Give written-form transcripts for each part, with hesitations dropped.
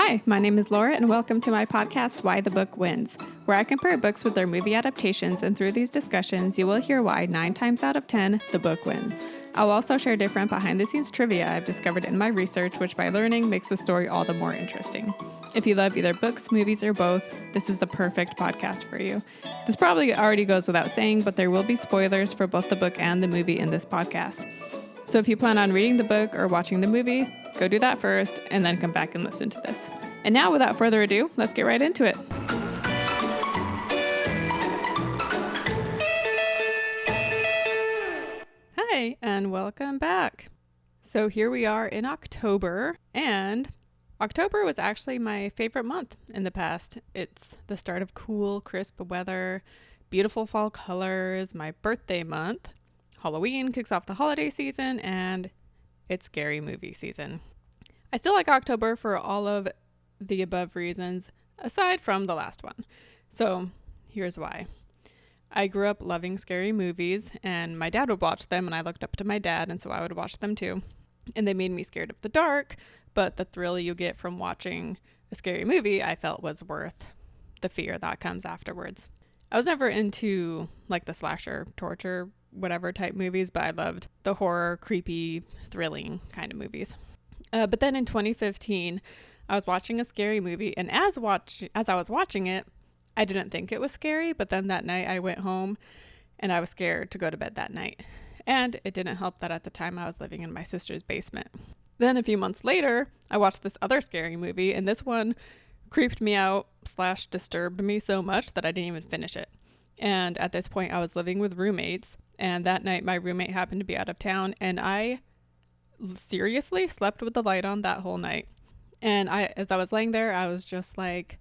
Hi, my name is Laura, and welcome to my podcast, Why the Book Wins, where I compare books with their movie adaptations, and through these discussions, you will hear why 9 times out of 10, the book wins. I'll also share different behind-the-scenes trivia I've discovered in my research, which by learning makes the story all the more interesting. If you love either books, movies, or both, this is the perfect podcast for you. This probably already goes without saying, but there will be spoilers for both the book and the movie in this podcast. So if you plan on reading the book or watching the movie, go do that first, and then come back and listen to this. And now, without further ado, let's get right into it. Hi, and welcome back. So here we are in October, and October was actually my favorite month in the past. It's the start of cool, crisp weather, beautiful fall colors, my birthday month. Halloween kicks off the holiday season, and it's scary movie season. I still like October for all of the above reasons, aside from the last one. So here's why. I grew up loving scary movies, and my dad would watch them, and I looked up to my dad, and so I would watch them too. And they made me scared of the dark, but the thrill you get from watching a scary movie, I felt was worth the fear that comes afterwards. I was never into like the slasher, torture, whatever type movies, but I loved the horror, creepy, thrilling kind of movies. But then in 2015, I was watching a scary movie, and as I was watching it, I didn't think it was scary, but then that night I went home and I was scared to go to bed that night. And it didn't help that at the time I was living in my sister's basement. Then a few months later, I watched this other scary movie, and this one creeped me out / disturbed me so much that I didn't even finish it. And at this point, I was living with roommates, and that night my roommate happened to be out of town, and I seriously slept with the light on that whole night. And as I was laying there, I was just like,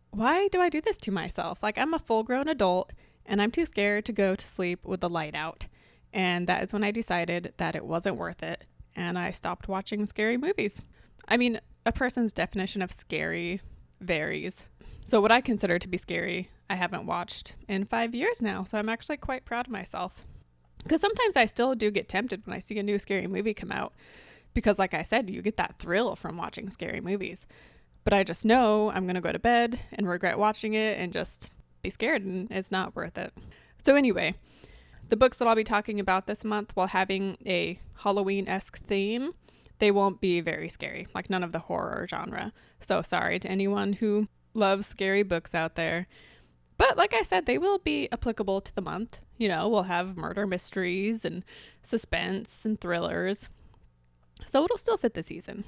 why do I do this to myself? Like, I'm a full-grown adult, and I'm too scared to go to sleep with the light out. And that is when I decided that it wasn't worth it, and I stopped watching scary movies. I mean, a person's definition of scary varies. So what I consider to be scary, I haven't watched in 5 years now, so I'm actually quite proud of myself. Because sometimes I still do get tempted when I see a new scary movie come out. Because like I said, you get that thrill from watching scary movies. But I just know I'm going to go to bed and regret watching it and just be scared, and it's not worth it. So anyway, the books that I'll be talking about this month, while having a Halloween-esque theme, they won't be very scary, like none of the horror genre. So sorry to anyone who loves scary books out there. But like I said, they will be applicable to the month. You know, we'll have murder mysteries and suspense and thrillers. So it'll still fit the season.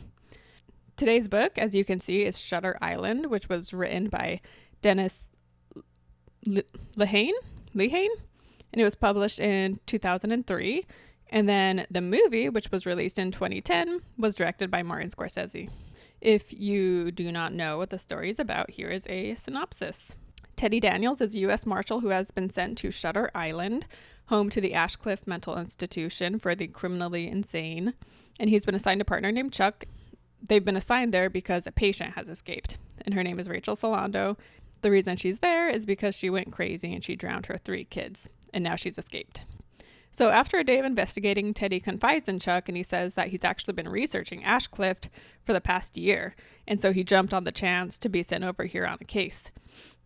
Today's book, as you can see, is Shutter Island, which was written by Dennis Lehane, and it was published in 2003. And then the movie, which was released in 2010, was directed by Martin Scorsese. If you do not know what the story is about, here is a synopsis. Teddy Daniels is a U.S. Marshal who has been sent to Shutter Island, home to the Ashcliff Mental Institution for the criminally insane. And he's been assigned a partner named Chuck. They've been assigned there because a patient has escaped, and her name is Rachel Solando. The reason she's there is because she went crazy and she drowned her 3 kids, and now she's escaped. So after a day of investigating, Teddy confides in Chuck, and he says that he's actually been researching Ashcliff for the past year, and so he jumped on the chance to be sent over here on a case.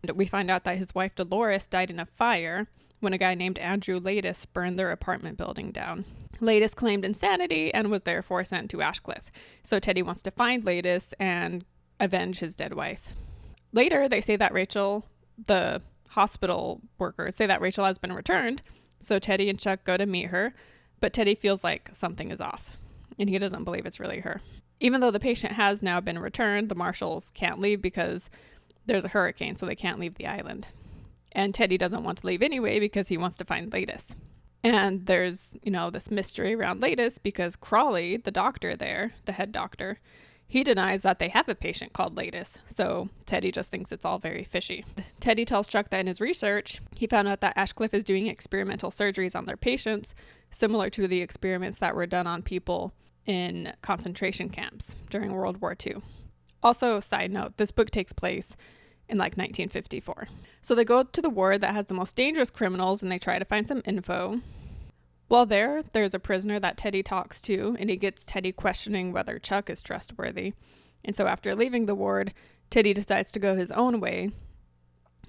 And we find out that his wife Dolores died in a fire when a guy named Andrew Ladis burned their apartment building down. Ladis claimed insanity and was therefore sent to Ashcliff. So Teddy wants to find Ladis and avenge his dead wife. Later, they say that the hospital workers say that Rachel has been returned. So Teddy and Chuck go to meet her, but Teddy feels like something is off, and he doesn't believe it's really her. Even though the patient has now been returned, the marshals can't leave because there's a hurricane, so they can't leave the island. And Teddy doesn't want to leave anyway because he wants to find Ladis. And there's, this mystery around Ladis because Crawley, the doctor there, the head doctor, he denies that they have a patient called Ladis. So Teddy just thinks it's all very fishy. Teddy tells Chuck that in his research, he found out that Ashcliff is doing experimental surgeries on their patients, similar to the experiments that were done on people in concentration camps during World War II. Also, side note, this book takes place in like 1954. So they go to the ward that has the most dangerous criminals, and they try to find some info. While there's a prisoner that Teddy talks to, and he gets Teddy questioning whether Chuck is trustworthy. And so after leaving the ward, Teddy decides to go his own way,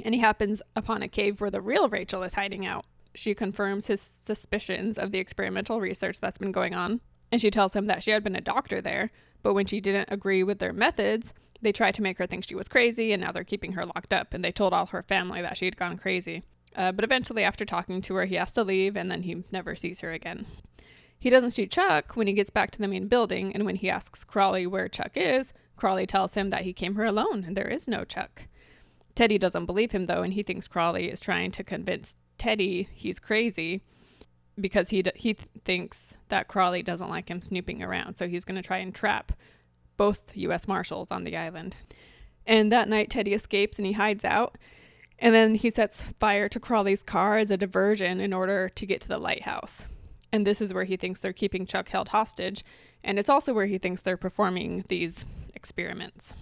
and he happens upon a cave where the real Rachel is hiding out. She confirms his suspicions of the experimental research that's been going on, and she tells him that she had been a doctor there, but when she didn't agree with their methods, they tried to make her think she was crazy, and now they're keeping her locked up, and they told all her family that she had gone crazy. But eventually, after talking to her, he has to leave, and then he never sees her again. He doesn't see Chuck when he gets back to the main building, and when he asks Crawley where Chuck is, Crawley tells him that he came here alone, and there is no Chuck. Teddy doesn't believe him, though, and he thinks Crawley is trying to convince Teddy he's crazy because he thinks that Crawley doesn't like him snooping around, so he's going to try and trap both U.S. Marshals on the island. And that night, Teddy escapes and he hides out, and then he sets fire to Crawley's car as a diversion in order to get to the lighthouse. And this is where he thinks they're keeping Chuck held hostage, and it's also where he thinks they're performing these experiments.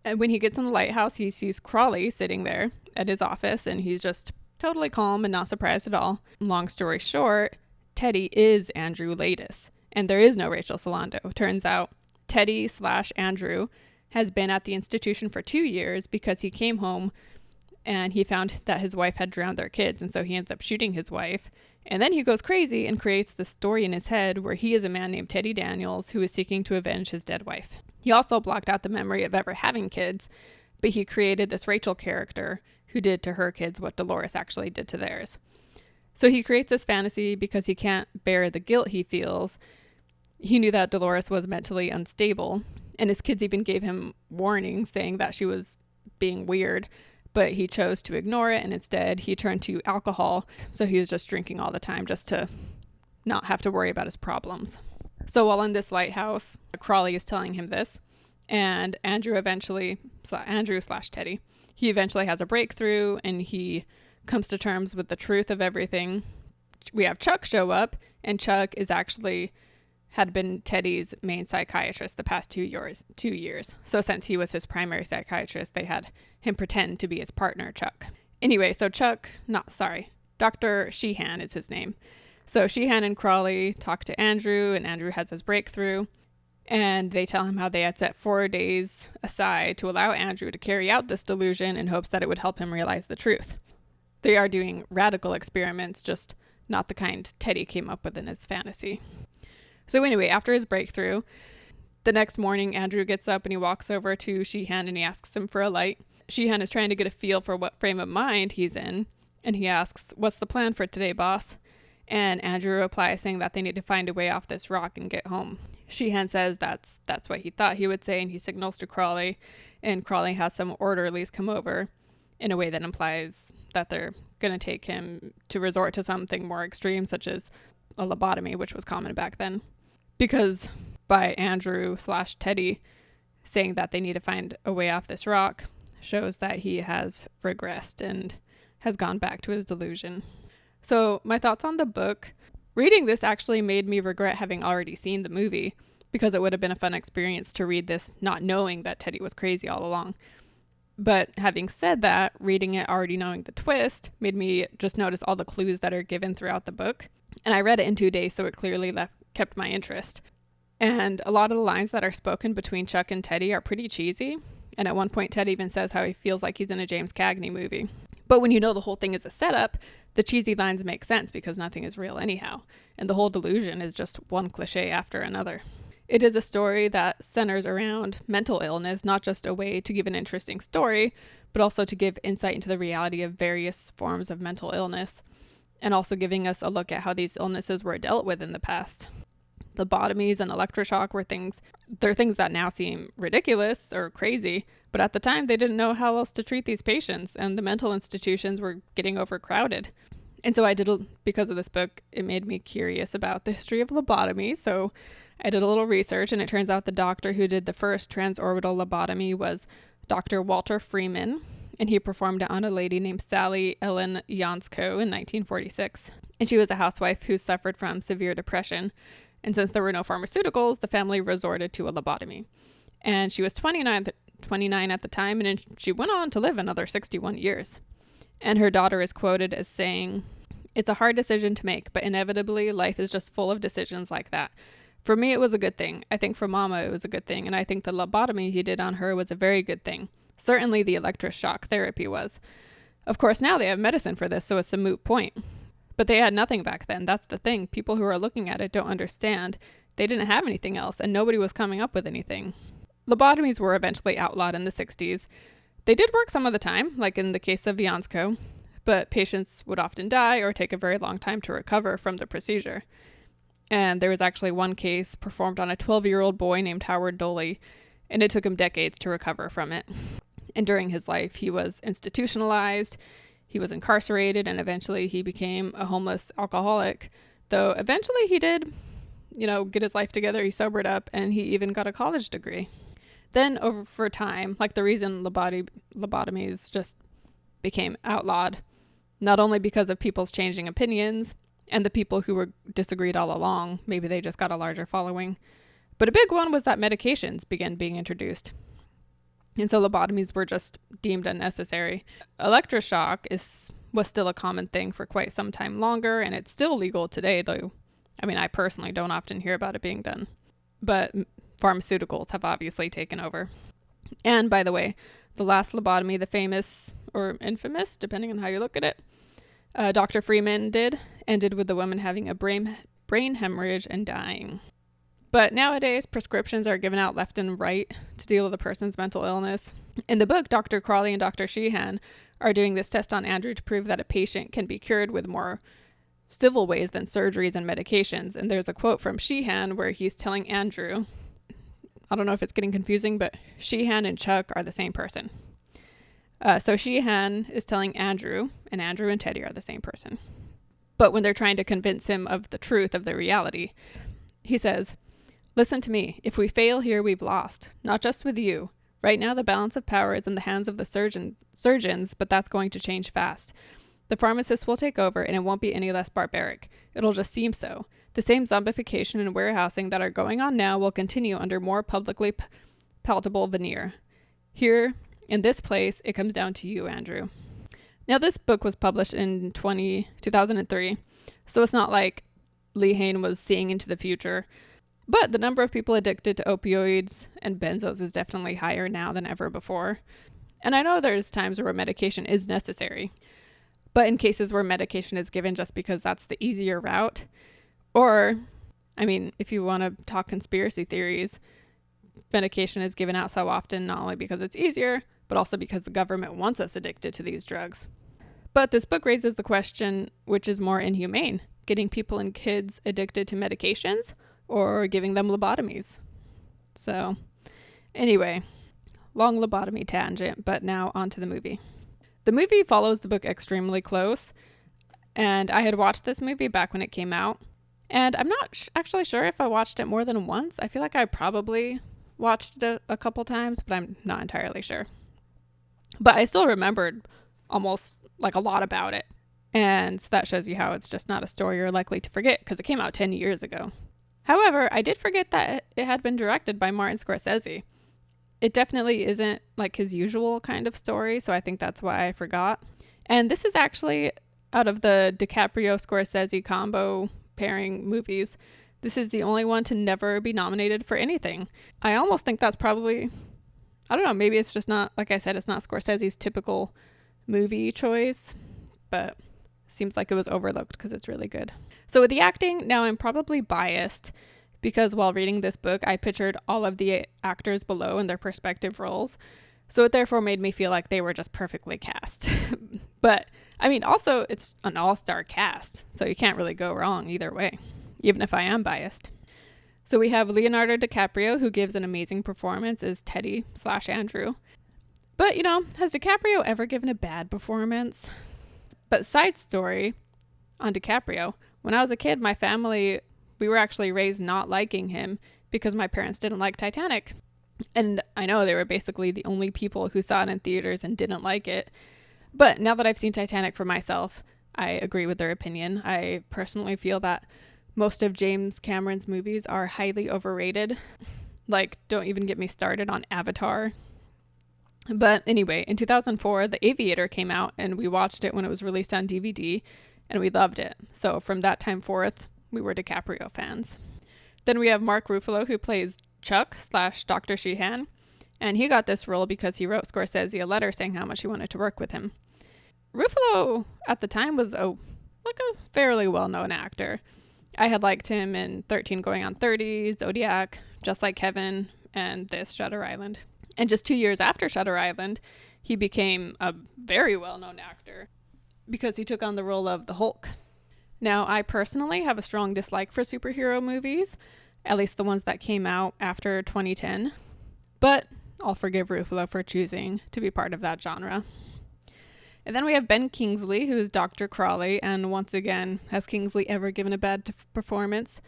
And when he gets in the lighthouse, he sees Crawley sitting there at his office, and he's just totally calm and not surprised at all. Long story short, Teddy is Andrew Latis, and there is no Rachel Solando. Turns out Teddy/Andrew has been at the institution for 2 years because he came home and he found that his wife had drowned their kids, and so he ends up shooting his wife. And then he goes crazy and creates this story in his head where he is a man named Teddy Daniels who is seeking to avenge his dead wife. He also blocked out the memory of ever having kids, but he created this Rachel character who did to her kids what Dolores actually did to theirs. So he creates this fantasy because he can't bear the guilt he feels. He knew that Dolores was mentally unstable, and his kids even gave him warnings saying that she was being weird, but he chose to ignore it, and instead he turned to alcohol, so he was just drinking all the time just to not have to worry about his problems. So while in this lighthouse, Crawley is telling him this, and Andrew/Teddy, he eventually has a breakthrough, and he comes to terms with the truth of everything. We have Chuck show up, and Chuck is actually had been Teddy's main psychiatrist the past 2 years. So since he was his primary psychiatrist, they had him pretend to be his partner, Chuck. Anyway, so Dr. Sheehan is his name. So Sheehan and Crawley talk to Andrew, and Andrew has his breakthrough, and they tell him how they had set 4 days aside to allow Andrew to carry out this delusion in hopes that it would help him realize the truth. They are doing radical experiments, just not the kind Teddy came up with in his fantasy. So anyway, after his breakthrough, the next morning, Andrew gets up and he walks over to Sheehan and he asks him for a light. Sheehan is trying to get a feel for what frame of mind he's in, and he asks, "What's the plan for today, boss?" And Andrew replies saying that they need to find a way off this rock and get home. Sheehan says that's what he thought he would say, and he signals to Crawley, and Crawley has some orderlies come over in a way that implies that they're going to take him to resort to something more extreme, such as a lobotomy, which was common back then. Because by Andrew/Teddy saying that they need to find a way off this rock shows that he has regressed and has gone back to his delusion. So my thoughts on the book. Reading this actually made me regret having already seen the movie, because it would have been a fun experience to read this not knowing that Teddy was crazy all along. But having said that, reading it already knowing the twist made me just notice all the clues that are given throughout the book. And I read it in 2 days, so it clearly kept my interest. And a lot of the lines that are spoken between Chuck and Teddy are pretty cheesy. And at one point, Ted even says how he feels like he's in a James Cagney movie. But when you know the whole thing is a setup, the cheesy lines make sense because nothing is real anyhow. And the whole delusion is just one cliche after another. It is a story that centers around mental illness, not just a way to give an interesting story, but also to give insight into the reality of various forms of mental illness, and also giving us a look at how these illnesses were dealt with in the past. Lobotomies and electroshock they're things that now seem ridiculous or crazy, but at the time they didn't know how else to treat these patients, and the mental institutions were getting overcrowded. And so because of this book, it made me curious about the history of lobotomy, so I did a little research, and it turns out the doctor who did the first transorbital lobotomy was Dr. Walter Freeman, and he performed it on a lady named Sally Ellen Jansko in 1946. And she was a housewife who suffered from severe depression. And since there were no pharmaceuticals, the family resorted to a lobotomy. And she was 29 at the time, and she went on to live another 61 years. And her daughter is quoted as saying, "It's a hard decision to make, but inevitably life is just full of decisions like that. For me, it was a good thing. I think for Mama, it was a good thing. And I think the lobotomy he did on her was a very good thing. Certainly the electroshock therapy was. Of course, now they have medicine for this, so it's a moot point. But they had nothing back then. That's the thing. People who are looking at it don't understand. They didn't have anything else, and nobody was coming up with anything. Lobotomies were eventually outlawed in the 60s. They did work some of the time, like in the case of Viansko, but patients would often die or take a very long time to recover from the procedure. And there was actually one case performed on a 12-year-old boy named Howard Doley, and it took him decades to recover from it. And during his life, he was institutionalized, he was incarcerated, and eventually he became a homeless alcoholic. Though eventually he did, get his life together, he sobered up, and he even got a college degree. Then over time, like the reason lobotomies just became outlawed, not only because of people's changing opinions and the people who were disagreed all along, maybe they just got a larger following, but a big one was that medications began being introduced. And so lobotomies were just deemed unnecessary. Electroshock was still a common thing for quite some time longer, and it's still legal today, though. I mean, I personally don't often hear about it being done. But pharmaceuticals have obviously taken over. And by the way, the last lobotomy, the famous or infamous, depending on how you look at it, Dr. Freeman ended with the woman having a brain hemorrhage and dying. But nowadays, prescriptions are given out left and right to deal with a person's mental illness. In the book, Dr. Crawley and Dr. Sheehan are doing this test on Andrew to prove that a patient can be cured with more civil ways than surgeries and medications. And there's a quote from Sheehan where he's telling Andrew, I don't know if it's getting confusing, but Sheehan and Chuck are the same person. So Sheehan is telling Andrew, and Andrew and Teddy are the same person. But when they're trying to convince him of the truth of the reality, he says, "Listen to me. If we fail here, we've lost. Not just with you. Right now, the balance of power is in the hands of the surgeons, but that's going to change fast. The pharmacists will take over, and it won't be any less barbaric. It'll just seem so. The same zombification and warehousing that are going on now will continue under more publicly palatable veneer. Here, in this place, it comes down to you, Andrew." Now, this book was published in 2003, so it's not like Lehane was seeing into the future. But the number of people addicted to opioids and benzos is definitely higher now than ever before. And I know there's times where medication is necessary, but in cases where medication is given just because that's the easier route, or, I mean, if you want to talk conspiracy theories, medication is given out so often not only because it's easier, but also because the government wants us addicted to these drugs. But this book raises the question, which is more inhumane, getting people and kids addicted to medications or giving them lobotomies? So anyway, long lobotomy tangent, but now on to the movie. The movie follows the book extremely close, and I had watched this movie back when it came out, and I'm not actually sure if I watched it more than once. I feel like I probably watched it a couple times, but I'm not entirely sure. But I still remembered almost like a lot about it, and so that shows you how it's just not a story you're likely to forget because it came out 10 years ago. However, I did forget that it had been directed by Martin Scorsese. It definitely isn't like his usual kind of story, so I think that's why I forgot. And this is actually, out of the DiCaprio-Scorsese combo pairing movies, this is the only one to never be nominated for anything. I almost think that's probably, I don't know, maybe it's just not, like I said, it's not Scorsese's typical movie choice, but seems like it was overlooked because it's really good. So with the acting, now I'm probably biased because while reading this book, I pictured all of the actors below in their respective roles. So it therefore made me feel like they were just perfectly cast. But I mean, also it's an all-star cast, so you can't really go wrong either way, even if I am biased. So we have Leonardo DiCaprio, who gives an amazing performance as Teddy/Andrew. But, has DiCaprio ever given a bad performance? But side story on DiCaprio, when I was a kid, my family, we were actually raised not liking him because my parents didn't like Titanic. And I know they were basically the only people who saw it in theaters and didn't like it. But now that I've seen Titanic for myself, I agree with their opinion. I personally feel that most of James Cameron's movies are highly overrated. Like, don't even get me started on Avatar. But anyway, in 2004, The Aviator came out and we watched it when it was released on DVD and we loved it. So from that time forth, we were DiCaprio fans. Then we have Mark Ruffalo, who plays Chuck / Dr. Sheehan. And he got this role because he wrote Scorsese a letter saying how much he wanted to work with him. Ruffalo at the time was a fairly well-known actor. I had liked him in 13 Going on 30, Zodiac, Just Like Kevin, and this, Shutter Island. And just 2 years after Shutter Island, he became a very well-known actor because he took on the role of the Hulk. Now, I personally have a strong dislike for superhero movies, at least the ones that came out after 2010, but I'll forgive Ruffalo for choosing to be part of that genre. And then we have Ben Kingsley, who is Dr. Crawley, and once again, has Kingsley ever given a bad performance?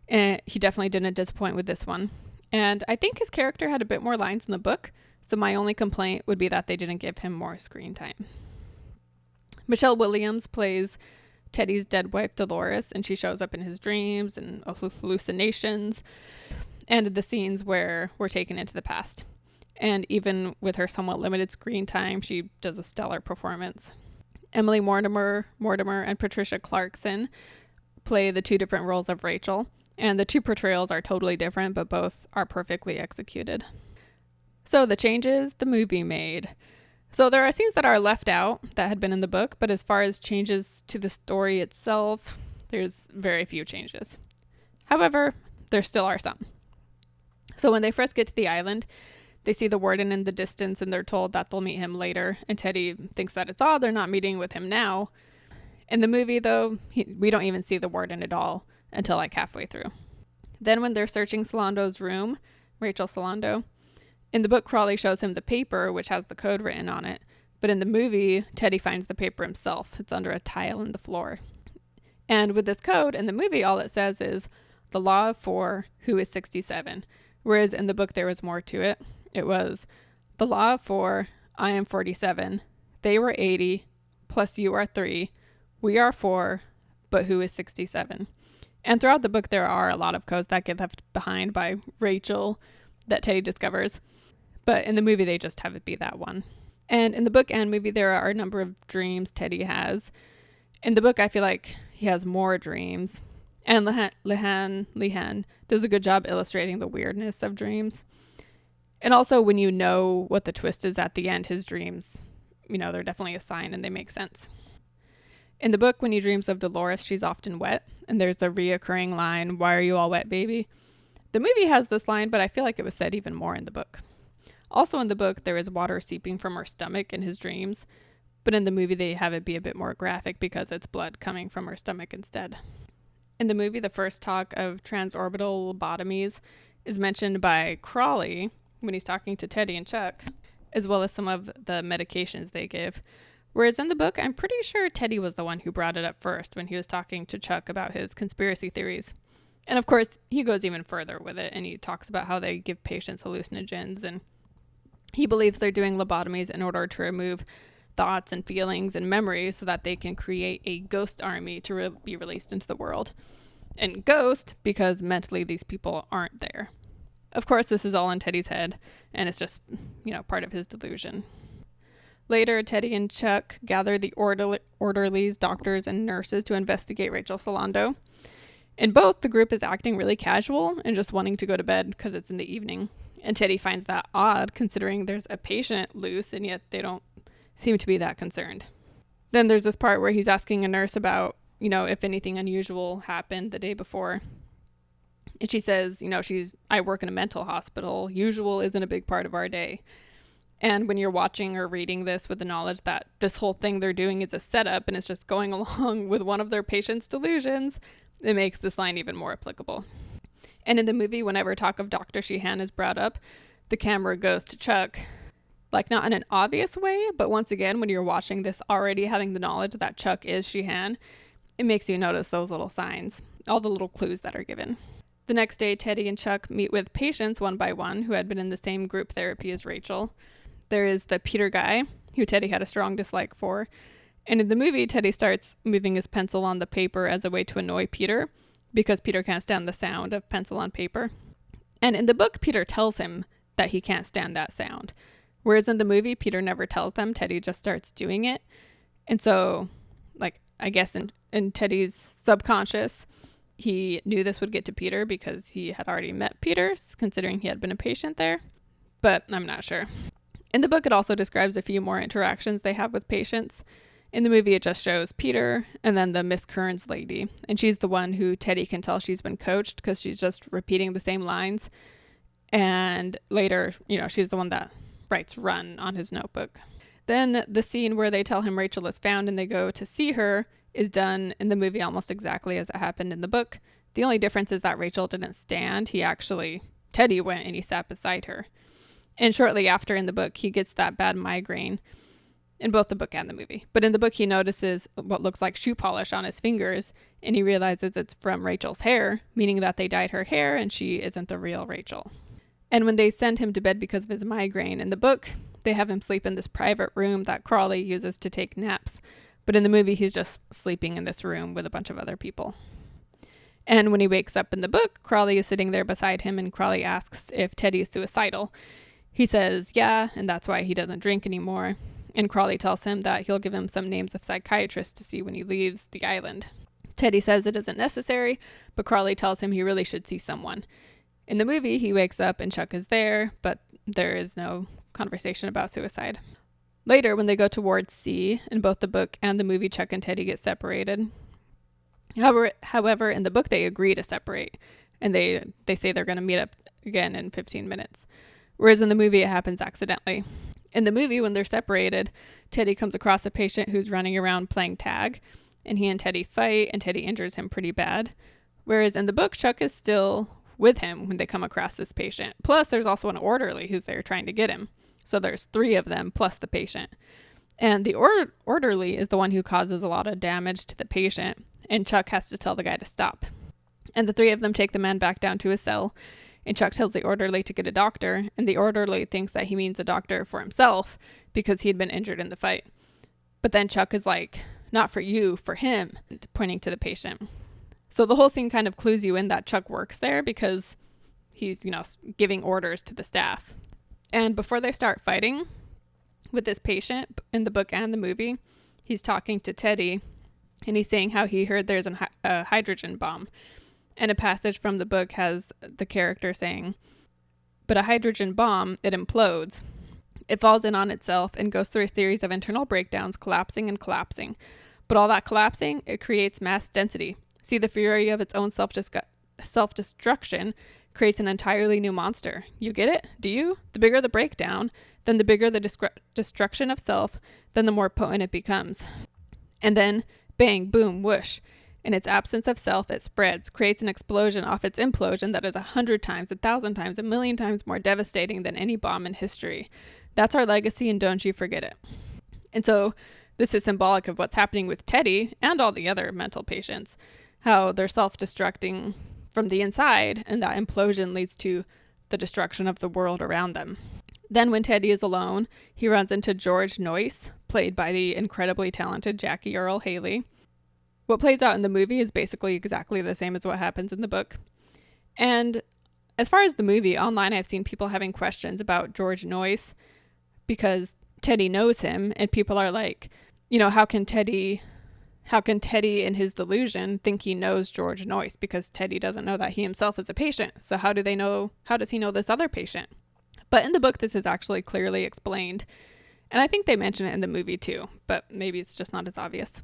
He definitely didn't disappoint with this one. And I think his character had a bit more lines in the book, so my only complaint would be that they didn't give him more screen time. Michelle Williams plays Teddy's dead wife Dolores, and she shows up in his dreams and hallucinations and the scenes where we're taken into the past. And even with her somewhat limited screen time, she does a stellar performance. Emily Mortimer and Patricia Clarkson play the two different roles of Rachel, and the two portrayals are totally different, but both are perfectly executed. So the changes the movie made. So there are scenes that are left out that had been in the book, but as far as changes to the story itself, there's very few changes. However, there still are some. So when they first get to the island, they see the warden in the distance and they're told that they'll meet him later. And Teddy thinks that it's odd they're not meeting with him now. In the movie, though, we don't even see the warden at all until like halfway through. Then when they're searching Solando's room, Rachel Solando, in the book, Crawley shows him the paper, which has the code written on it. But in the movie, Teddy finds the paper himself. It's under a tile in the floor. And with this code, in the movie, all it says is the law of 4, who is 67. Whereas in the book, there was more to it. It was the law of 4, I am 47, they were 80, plus you are 3, we are 4, but who is 67? And throughout the book, there are a lot of codes that get left behind by Rachel that Teddy discovers. But in the movie, they just have it be that one. And in the book and movie, there are a number of dreams Teddy has. In the book, I feel like he has more dreams. And Lehane does a good job illustrating the weirdness of dreams. And also, when you know what the twist is at the end, his dreams, they're definitely a sign and they make sense. In the book, when he dreams of Dolores, she's often wet. And there's the reoccurring line, "Why are you all wet, baby?" The movie has this line, but I feel like it was said even more in the book. Also in the book, there is water seeping from her stomach in his dreams. But in the movie, they have it be a bit more graphic because it's blood coming from her stomach instead. In the movie, the first talk of transorbital lobotomies is mentioned by Crawley when he's talking to Teddy and Chuck, as well as some of the medications they give. Whereas in the book, I'm pretty sure Teddy was the one who brought it up first when he was talking to Chuck about his conspiracy theories. And of course, he goes even further with it, and he talks about how they give patients hallucinogens, and he believes they're doing lobotomies in order to remove thoughts and feelings and memories so that they can create a ghost army to be released into the world. And ghost, because mentally these people aren't there. Of course, this is all in Teddy's head, and it's just, part of his delusion. Later, Teddy and Chuck gather the orderlies, doctors, and nurses to investigate Rachel Solando. In both, the group is acting really casual and just wanting to go to bed because it's in the evening. And Teddy finds that odd, considering there's a patient loose, and yet they don't seem to be that concerned. Then there's this part where he's asking a nurse about, if anything unusual happened the day before. And she says, I work in a mental hospital. Usual isn't a big part of our day. And when you're watching or reading this with the knowledge that this whole thing they're doing is a setup and it's just going along with one of their patients' delusions, it makes this line even more applicable. And in the movie, whenever talk of Dr. Sheehan is brought up, the camera goes to Chuck. Like, not in an obvious way, but once again, when you're watching this already having the knowledge that Chuck is Sheehan, it makes you notice those little signs, all the little clues that are given. The next day, Teddy and Chuck meet with patients one by one who had been in the same group therapy as Rachel. There is the Peter guy, who Teddy had a strong dislike for. And in the movie, Teddy starts moving his pencil on the paper as a way to annoy Peter, because Peter can't stand the sound of pencil on paper. And in the book, Peter tells him that he can't stand that sound. Whereas in the movie, Peter never tells them. Teddy just starts doing it. And so, I guess in Teddy's subconscious, he knew this would get to Peter because he had already met Peter, considering he had been a patient there, but I'm not sure. In the book, it also describes a few more interactions they have with patients. In the movie, it just shows Peter and then the Miss Kearns lady, and she's the one who Teddy can tell she's been coached because she's just repeating the same lines. And later, she's the one that writes run on his notebook. Then the scene where they tell him Rachel is found and they go to see her is done in the movie almost exactly as it happened in the book. The only difference is that Rachel didn't stand. Teddy went and he sat beside her. And shortly after in the book, he gets that bad migraine in both the book and the movie. But in the book, he notices what looks like shoe polish on his fingers, and he realizes it's from Rachel's hair, meaning that they dyed her hair and she isn't the real Rachel. And when they send him to bed because of his migraine in the book, they have him sleep in this private room that Crawley uses to take naps. But in the movie, he's just sleeping in this room with a bunch of other people. And when he wakes up in the book, Crawley is sitting there beside him, and Crawley asks if Teddy is suicidal. He says, yeah, and that's why he doesn't drink anymore. And Crawley tells him that he'll give him some names of psychiatrists to see when he leaves the island. Teddy says it isn't necessary, but Crawley tells him he really should see someone. In the movie, he wakes up and Chuck is there, but there is no conversation about suicide. Later, when they go to Ward C, in both the book and the movie, Chuck and Teddy get separated. However, in the book, they agree to separate, and they say they're going to meet up again in 15 minutes. Whereas in the movie, it happens accidentally. In the movie, when they're separated, Teddy comes across a patient who's running around playing tag, and he and Teddy fight, and Teddy injures him pretty bad. Whereas in the book, Chuck is still with him when they come across this patient. Plus, there's also an orderly who's there trying to get him. So there's 3 of them plus the patient. And the orderly is the one who causes a lot of damage to the patient, and Chuck has to tell the guy to stop. And the 3 of them take the man back down to his cell, and Chuck tells the orderly to get a doctor, and the orderly thinks that he means a doctor for himself because he'd been injured in the fight. But then Chuck is like, not for you, for him, pointing to the patient. So the whole scene kind of clues you in that Chuck works there because he's, giving orders to the staff. And before they start fighting with this patient in the book and the movie, he's talking to Teddy, and he's saying how he heard there's a hydrogen bomb. And a passage from the book has the character saying, but a hydrogen bomb, it implodes. It falls in on itself and goes through a series of internal breakdowns, collapsing and collapsing. But all that collapsing, it creates mass density. See, the fury of its own self-destruction creates an entirely new monster. You get it? Do you? The bigger the breakdown, then the bigger the destruction of self, then the more potent it becomes. And then, bang, boom, whoosh. In its absence of self, it spreads, creates an explosion off its implosion that is 100 times, 1,000 times, 1,000,000 times more devastating than any bomb in history. That's our legacy, and don't you forget it. And so this is symbolic of what's happening with Teddy and all the other mental patients, how they're self-destructing from the inside, and that implosion leads to the destruction of the world around them. Then when Teddy is alone, he runs into George Noyce, played by the incredibly talented Jackie Earle Haley. What plays out in the movie is basically exactly the same as what happens in the book. And as far as the movie, online I've seen people having questions about George Noyce because Teddy knows him, and people are like, how can Teddy in his delusion think he knows George Noyce, because Teddy doesn't know that he himself is a patient. So how does he know this other patient? But in the book, this is actually clearly explained. And I think they mention it in the movie too, but maybe it's just not as obvious.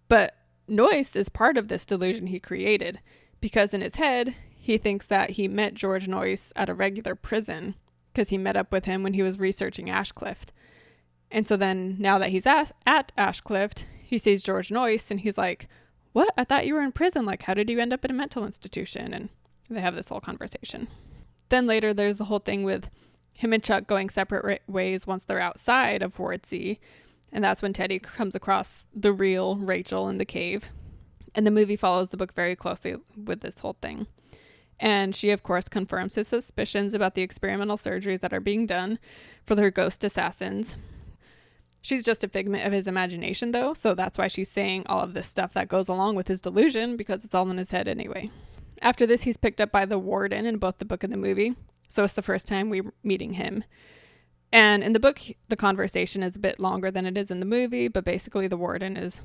But Noyce is part of this delusion he created, because in his head, he thinks that he met George Noyce at a regular prison because he met up with him when he was researching Ashcliff. And so then now that he's at Ashcliff, he sees George Noyce and he's like, what? I thought you were in prison. Like, how did you end up in a mental institution? And they have this whole conversation. Then later, there's the whole thing with him and Chuck going separate ways once they're outside of Ward C. And that's when Teddy comes across the real Rachel in the cave. And the movie follows the book very closely with this whole thing. And she, of course, confirms his suspicions about the experimental surgeries that are being done for their ghost assassins. She's just a figment of his imagination, though, so that's why she's saying all of this stuff that goes along with his delusion, because it's all in his head anyway. After this, he's picked up by the warden in both the book and the movie, so it's the first time we're meeting him. And in the book, the conversation is a bit longer than it is in the movie, but basically the warden is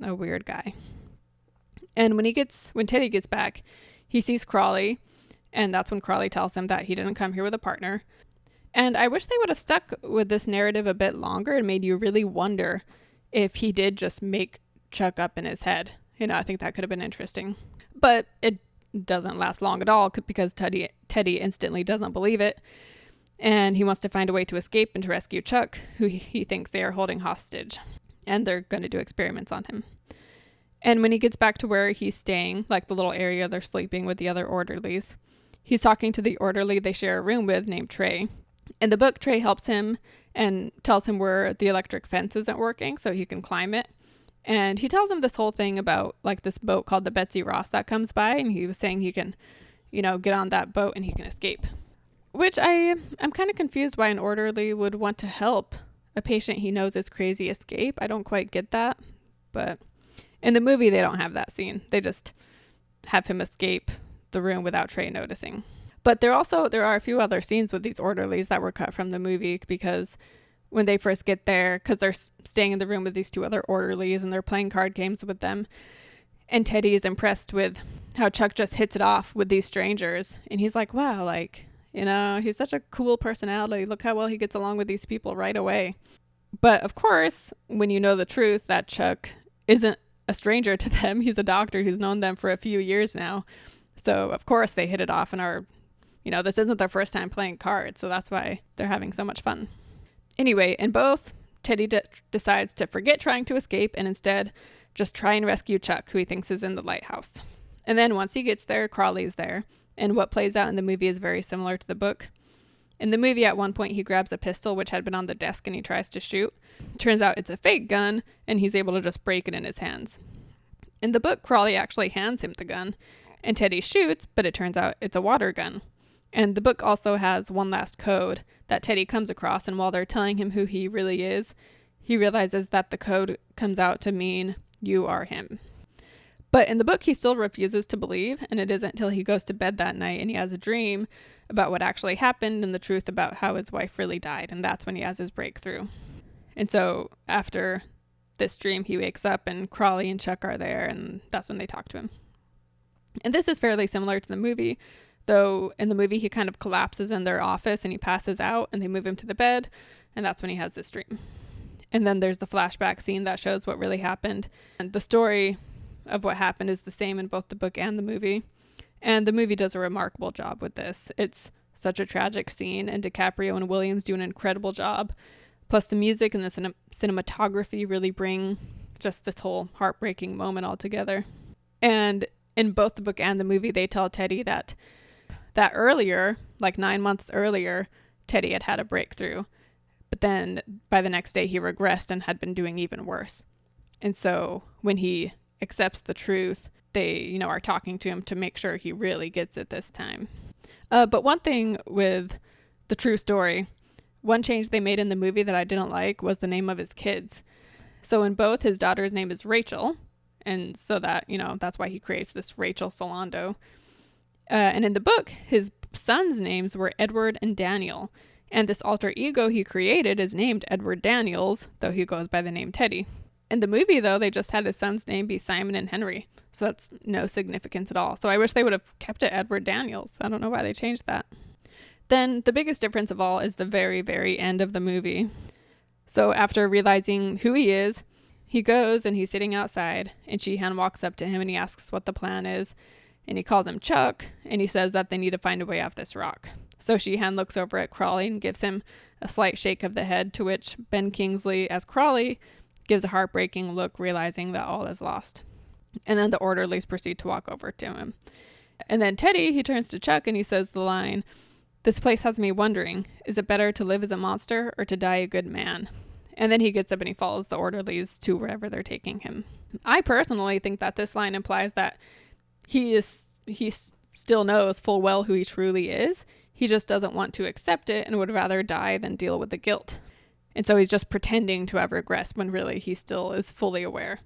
a weird guy. And when Teddy gets back, he sees Crawley, and that's when Crawley tells him that he didn't come here with a partner. And I wish they would have stuck with this narrative a bit longer and made you really wonder if he did just make Chuck up in his head. I think that could have been interesting. But it doesn't last long at all because Teddy instantly doesn't believe it. And he wants to find a way to escape and to rescue Chuck, who he thinks they are holding hostage. And they're going to do experiments on him. And when he gets back to where he's staying, like the little area they're sleeping with the other orderlies, he's talking to the orderly they share a room with named Trey. In the book, Trey helps him and tells him where the electric fence isn't working so he can climb it. And he tells him this whole thing about like this boat called the Betsy Ross that comes by, and he was saying he can, get on that boat and he can escape. Which I'm kind of confused why an orderly would want to help a patient he knows is crazy escape. I don't quite get that. But in the movie, they don't have that scene. They just have him escape the room without Trey noticing. But there are a few other scenes with these orderlies that were cut from the movie because when they first get there, because they're staying in the room with these two other orderlies and they're playing card games with them. And Teddy is impressed with how Chuck just hits it off with these strangers. And he's like, wow, he's such a cool personality. Look how well he gets along with these people right away. But of course, when you know the truth that Chuck isn't a stranger to them, he's a doctor who's known them for a few years now. So of course they hit it off and are, this isn't their first time playing cards. So that's why they're having so much fun. Anyway, in both, Teddy decides to forget trying to escape and instead just try and rescue Chuck, who he thinks is in the lighthouse. And then once he gets there, Crawley's there. And what plays out in the movie is very similar to the book. In the movie, at one point, he grabs a pistol, which had been on the desk, and he tries to shoot. Turns out it's a fake gun, and he's able to just break it in his hands. In the book, Crawley actually hands him the gun, and Teddy shoots, but it turns out it's a water gun. And the book also has one last code that Teddy comes across, and while they're telling him who he really is, he realizes that the code comes out to mean, you are him. But in the book, he still refuses to believe, and it isn't until he goes to bed that night and he has a dream about what actually happened and the truth about how his wife really died, and that's when he has his breakthrough. And so after this dream, he wakes up and Crawley and Chuck are there, and that's when they talk to him. And this is fairly similar to the movie, though in the movie he kind of collapses in their office and he passes out and they move him to the bed, and that's when he has this dream. And then there's the flashback scene that shows what really happened. And the story of what happened is the same in both the book and the movie. And the movie does a remarkable job with this. It's such a tragic scene, and DiCaprio and Williams do an incredible job. Plus the music and the cinematography really bring just this whole heartbreaking moment all together. And in both the book and the movie, they tell Teddy that earlier, like 9 months earlier, Teddy had a breakthrough. But then by the next day, he regressed and had been doing even worse. And so when he accepts the truth, they, are talking to him to make sure he really gets it this time. But one thing with the true story, one change they made in the movie that I didn't like was the name of his kids. So in both, his daughter's name is Rachel. And so that, that's why he creates this Rachel Solando. And in the book, his sons' names were Edward and Daniel. And this alter ego he created is named Edward Daniels, though he goes by the name Teddy. In the movie, though, they just had his son's name be Simon and Henry. So that's no significance at all. So I wish they would have kept it Edward Daniels. I don't know why they changed that. Then the biggest difference of all is the very, very end of the movie. So after realizing who he is, he goes and he's sitting outside, and Sheehan walks up to him and he asks what the plan is. And he calls him Chuck, and he says that they need to find a way off this rock. So Sheehan looks over at Crawley and gives him a slight shake of the head, to which Ben Kingsley, as Crawley, gives a heartbreaking look, realizing that all is lost. And then the orderlies proceed to walk over to him. And then Teddy, he turns to Chuck and he says the line, "This place has me wondering, is it better to live as a monster or to die a good man?" And then he gets up and he follows the orderlies to wherever they're taking him. I personally think that this line implies that he still knows full well who he truly is. He just doesn't want to accept it and would rather die than deal with the guilt. And so he's just pretending to have regressed when really he still is fully aware.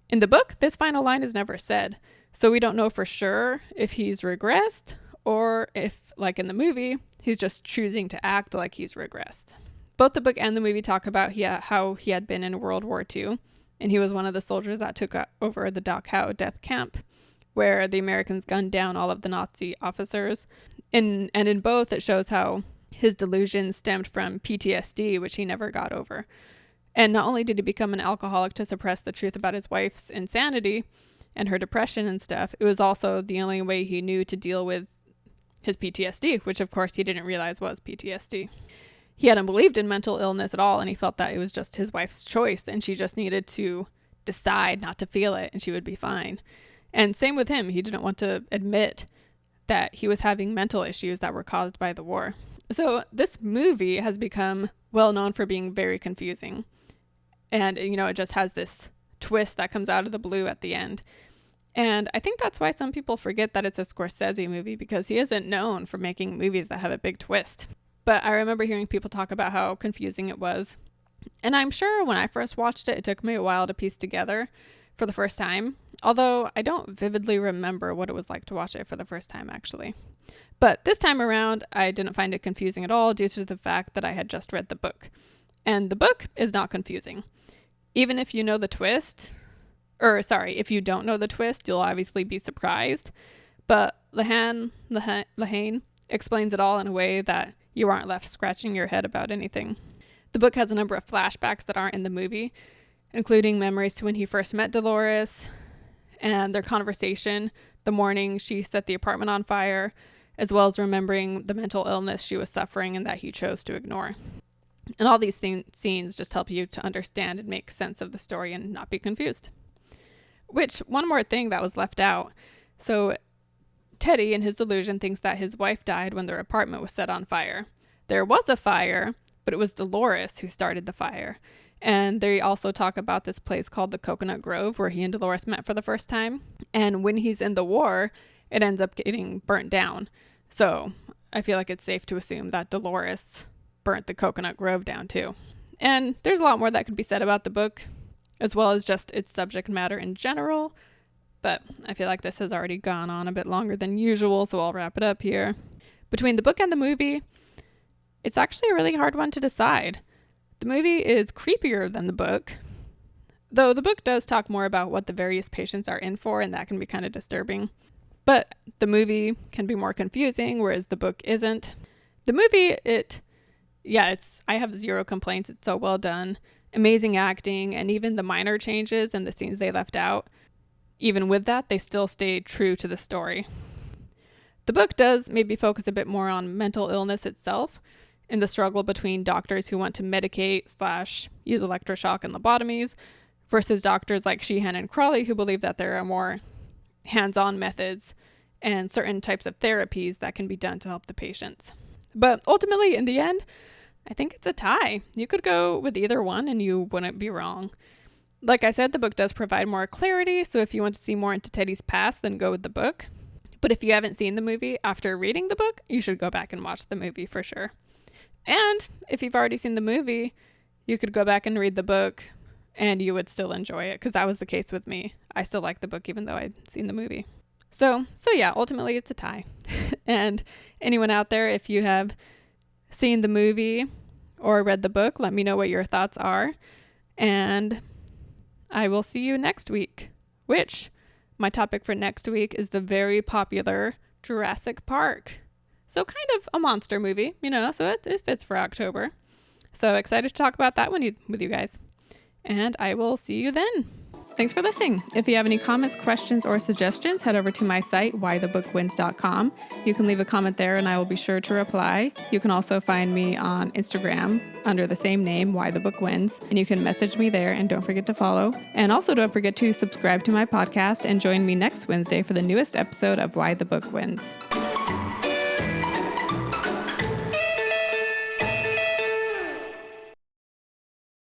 In the book, this final line is never said. So we don't know for sure if he's regressed or if, like in the movie, he's just choosing to act like he's regressed. Both the book and the movie talk about how he had been in World War II. and he was one of the soldiers that took over the Dachau death camp, where the Americans gunned down all of the Nazi officers. And in both, it shows how his delusion stemmed from PTSD, which he never got over. And not only did he become an alcoholic to suppress the truth about his wife's insanity and her depression and stuff, it was also the only way he knew to deal with his PTSD, which of course he didn't realize was PTSD. He hadn't believed in mental illness at all, and he felt that it was just his wife's choice, and she just needed to decide not to feel it, and she would be fine. And same with him. He didn't want to admit that he was having mental issues that were caused by the war. So this movie has become well known for being very confusing. And, it just has this twist that comes out of the blue at the end. And I think that's why some people forget that it's a Scorsese movie, because he isn't known for making movies that have a big twist. But I remember hearing people talk about how confusing it was. And I'm sure when I first watched it, it took me a while to piece together for the first time. Although I don't vividly remember what it was like to watch it for the first time, actually. But this time around, I didn't find it confusing at all due to the fact that I had just read the book. And the book is not confusing. Even if you know the twist, if you don't know the twist, you'll obviously be surprised. But Lehane explains it all in a way that you aren't left scratching your head about anything. The book has a number of flashbacks that aren't in the movie, including memories to when he first met Dolores and their conversation the morning she set the apartment on fire, as well as remembering the mental illness she was suffering and that he chose to ignore. And all these scenes just help you to understand and make sense of the story and not be confused. Which, one more thing that was left out. So Teddy, in his delusion, thinks that his wife died when their apartment was set on fire. There was a fire, but it was Dolores who started the fire. And they also talk about this place called the Coconut Grove, where he and Dolores met for the first time. And when he's in the war, it ends up getting burnt down. So I feel like it's safe to assume that Dolores burnt the Coconut Grove down too. And there's a lot more that could be said about the book, as well as just its subject matter in general. But I feel like this has already gone on a bit longer than usual, so I'll wrap it up here. Between the book and the movie, it's actually a really hard one to decide. The movie is creepier than the book, though the book does talk more about what the various patients are in for, and that can be kind of disturbing. But the movie can be more confusing, whereas the book isn't. The movie, I have zero complaints. It's so well done. Amazing acting, and even the minor changes and the scenes they left out, even with that, they still stayed true to the story. The book does maybe focus a bit more on mental illness itself, in the struggle between doctors who want to medicate / use electroshock and lobotomies versus doctors like Sheehan and Crawley who believe that there are more hands-on methods and certain types of therapies that can be done to help the patients. But ultimately, in the end, I think it's a tie. You could go with either one and you wouldn't be wrong. Like I said, the book does provide more clarity, so if you want to see more into Teddy's past, then go with the book. But if you haven't seen the movie after reading the book, you should go back and watch the movie for sure. And if you've already seen the movie, you could go back and read the book and you would still enjoy it, because that was the case with me. I still like the book even though I'd seen the movie. So yeah, ultimately it's a tie. And anyone out there, if you have seen the movie or read the book, let me know what your thoughts are. And I will see you next week, which my topic for next week is the very popular Jurassic Park. So kind of a monster movie, so it fits for October. So excited to talk about that one with you guys. And I will see you then. Thanks for listening. If you have any comments, questions, or suggestions, head over to my site, whythebookwins.com. You can leave a comment there and I will be sure to reply. You can also find me on Instagram under the same name, whythebookwins, and you can message me there, and don't forget to follow. And also don't forget to subscribe to my podcast and join me next Wednesday for the newest episode of Why the Book Wins.